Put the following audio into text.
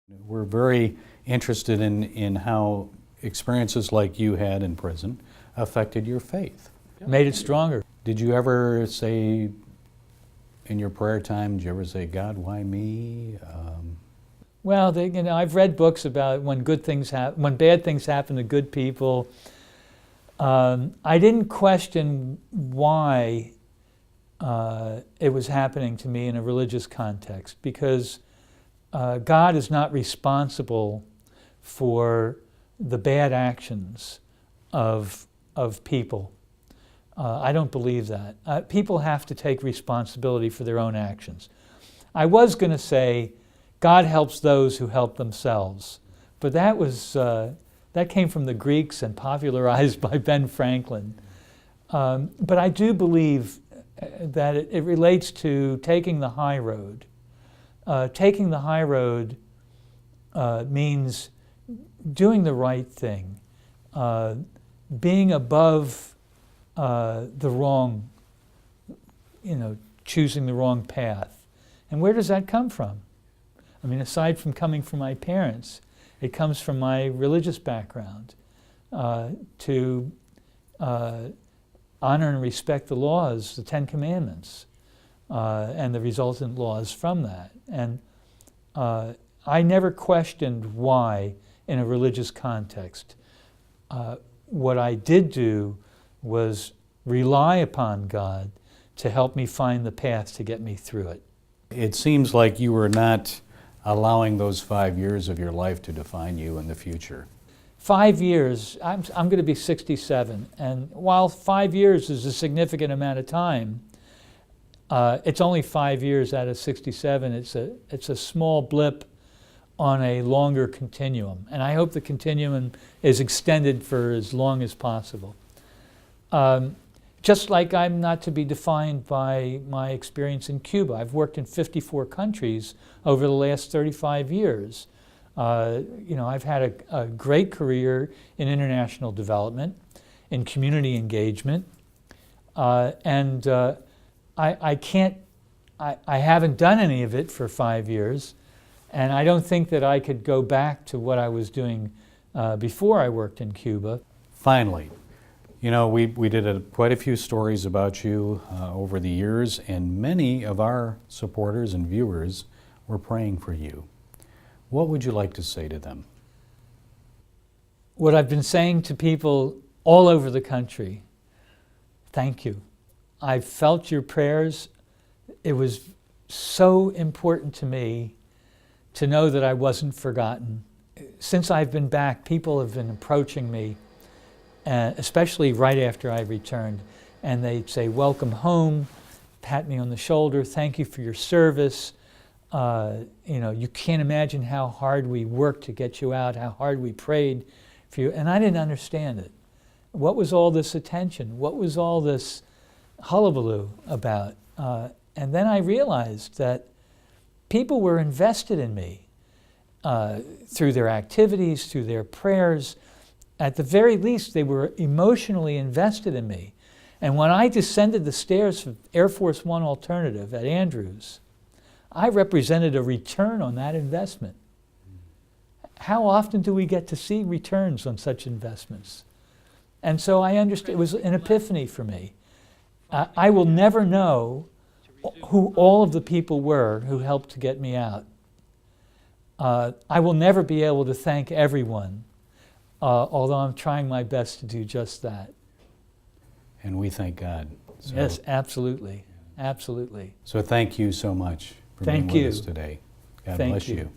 We're very interested in how experiences like you had in prison affected your faith. Made it stronger. Did you ever say, in your prayer time, did you ever say, God, why me? Well, I've read books about when when bad things happen to good people. I didn't question why it was happening to me in a religious context, because God is not responsible for the bad actions of people. I don't believe that. People have to take responsibility for their own actions. I was going to say, God helps those who help themselves, but that came from the Greeks and popularized by Ben Franklin. But I do believe that it relates to taking the high road. Taking the high road means doing the right thing, being above the wrong, choosing the wrong path. And where does that come from? I mean, aside from coming from my parents, it comes from my religious background, to honor and respect the laws, the Ten Commandments, and the resultant laws from that. And I never questioned why in a religious context. What I did do was rely upon God to help me find the path to get me through it. It seems like you were not allowing those 5 years of your life to define you in the future. 5 years, I'm going to be 67, and while 5 years is a significant amount of time, it's only 5 years out of 67. It's a small blip on a longer continuum, and I hope the continuum is extended for as long as possible. Just like I'm not to be defined by my experience in Cuba. I've worked in 54 countries over the last 35 years. I've had a great career in international development, in community engagement, and I haven't done any of it for 5 years, and I don't think that I could go back to what I was doing before I worked in Cuba. Finally, we did quite a few stories about you over the years, and many of our supporters and viewers were praying for you. What would you like to say to them? What I've been saying to people all over the country: thank you. I felt your prayers. It was so important to me to know that I wasn't forgotten. Since I've been back, people have been approaching me, especially right after I returned, and they'd say, welcome home, pat me on the shoulder, thank you for your service. You can't imagine how hard we worked to get you out, how hard we prayed for you. And I didn't understand it. What was all this attention? What was all this hullabaloo about? And then I realized that people were invested in me through their activities, through their prayers. At the very least, they were emotionally invested in me. And when I descended the stairs of Air Force One Alternative at Andrews, I represented a return on that investment. How often do we get to see returns on such investments? And so I understood, it was an epiphany for me. I will never know who all of the people were who helped to get me out. I will never be able to thank everyone, although I'm trying my best to do just that. And we thank God. So, yes, absolutely. Absolutely. So thank you so much for being with us today. God bless you.